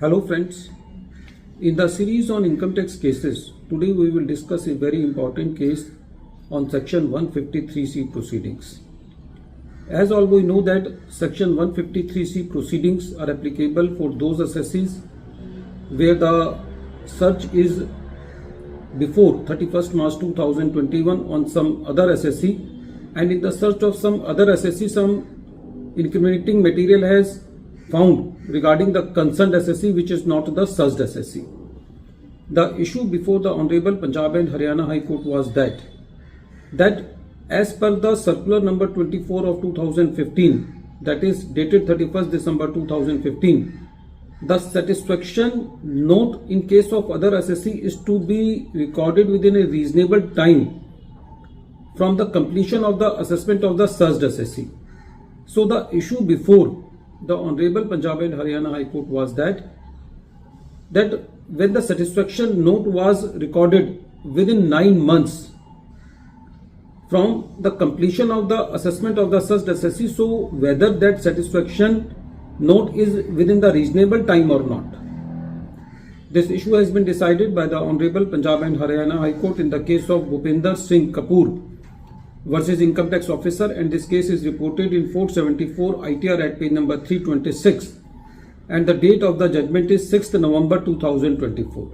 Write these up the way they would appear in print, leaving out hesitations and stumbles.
Hello friends, in the series on income tax cases, today we will discuss a very important case on section 153C proceedings. As all we know that section 153C proceedings are applicable for those assessees where the search is before 31st March 2021 on some other assessee, and in the search of some other assessee some incriminating material has found regarding the concerned assessee which is not the searched assessee. The issue before the Honorable Punjab and Haryana High Court was that as per the circular number 24 of 2015, that is dated 31st December 2015, the satisfaction note in case of other assessee is to be recorded within a reasonable time from the completion of the assessment of the searched assessee. So the issue before the Honorable Punjab and Haryana High Court was that when the satisfaction note was recorded within 9 months from the completion of the assessment of the searched assessee, so whether that satisfaction note is within the reasonable time or not. This issue has been decided by the Honorable Punjab and Haryana High Court in the case of Bhupinder Singh Kapoor versus Income Tax Officer, and this case is reported in 474 ITR at page number 326, and the date of the judgment is 6th November 2024.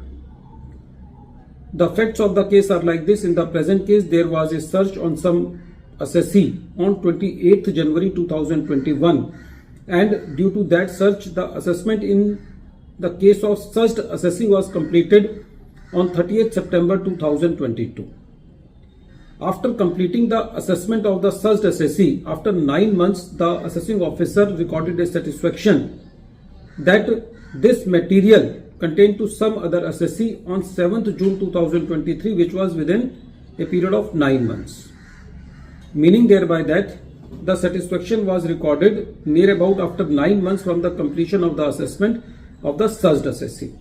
The facts of the case are like this. In the present case, there was a search on some assessee on 28th January 2021, and due to that search, the assessment in the case of searched assessee was completed on 30th September 2022. After completing the assessment of the searched assessee, after 9 months, the assessing officer recorded a satisfaction that this material contained to some other assessee on 7th June 2023, which was within a period of 9 months. Meaning thereby that the satisfaction was recorded near about after 9 months from the completion of the assessment of the searched assessee.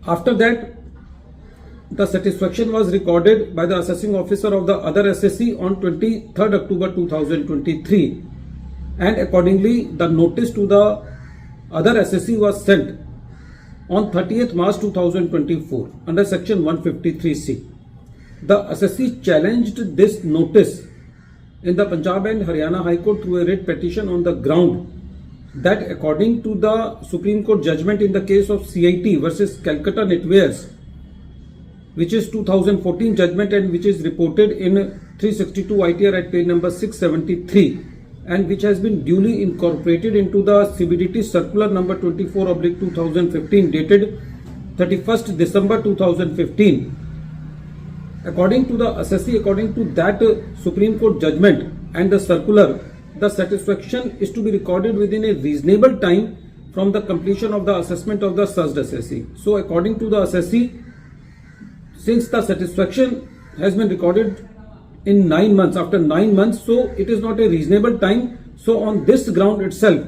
After that, the satisfaction was recorded by the assessing officer of the other assessee on 23rd October 2023, and accordingly the notice to the other assessee was sent on 30th March 2024 under section 153C. The assessee challenged this notice in the Punjab and Haryana High Court through a writ petition on the ground that according to the Supreme Court judgment in the case of CIT versus Calcutta Knitwears, which is 2014 judgment and which is reported in 362 ITR at page number 673, and which has been duly incorporated into the CBDT circular number 24/2015 dated 31st December 2015. According to the assessee, according to that Supreme Court judgment and the circular, the satisfaction is to be recorded within a reasonable time from the completion of the assessment of the searched assessee. So according to the assessee, since the satisfaction has been recorded in 9 months, after 9 months, so it is not a reasonable time. So on this ground itself,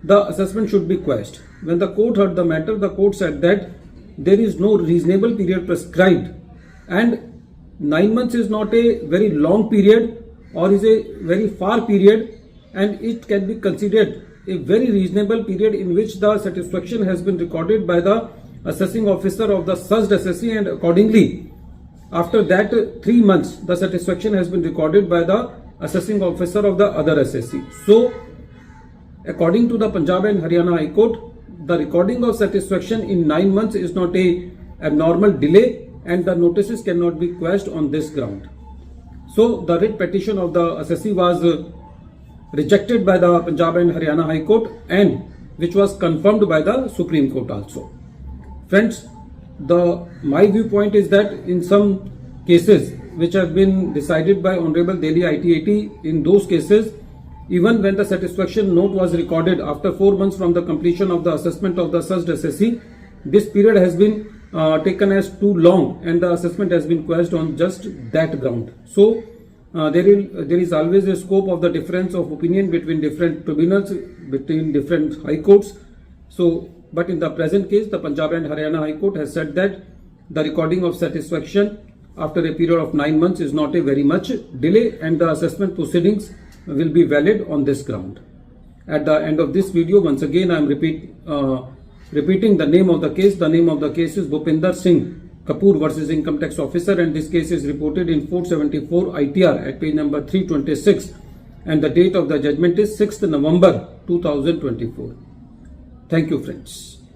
the assessment should be quashed. When the court heard the matter, the court said that there is no reasonable period prescribed, and 9 months is not a very long period or is a very far period, and it can be considered a very reasonable period in which the satisfaction has been recorded by the assessing officer of the searched assessee, and accordingly after that 3 months the satisfaction has been recorded by the assessing officer of the other assessee. So according to the Punjab and Haryana High Court, the recording of satisfaction in 9 months is not a abnormal delay, and the notices cannot be quashed on this ground. So the writ petition of the assessee was rejected by the Punjab and Haryana High Court, and which was confirmed by the Supreme Court also. Friends, my viewpoint is that in some cases which have been decided by Honorable Delhi ITAT, in those cases, even when the satisfaction note was recorded after 4 months from the completion of the assessment of the searched assessee, this period has been taken as too long, and the assessment has been quashed on just that ground. So there is always a scope of the difference of opinion between different tribunals, between different high courts. So but in the present case, the Punjab and Haryana High Court has said that the recording of satisfaction after a period of 9 months is not a very much delay, and the assessment proceedings will be valid on this ground. At the end of this video, once again I am Repeating the name of the case is Bhupinder Singh Kapoor versus Income Tax Officer, and this case is reported in 474 ITR at page number 326, and the date of the judgment is 6th November 2024. Thank you, friends.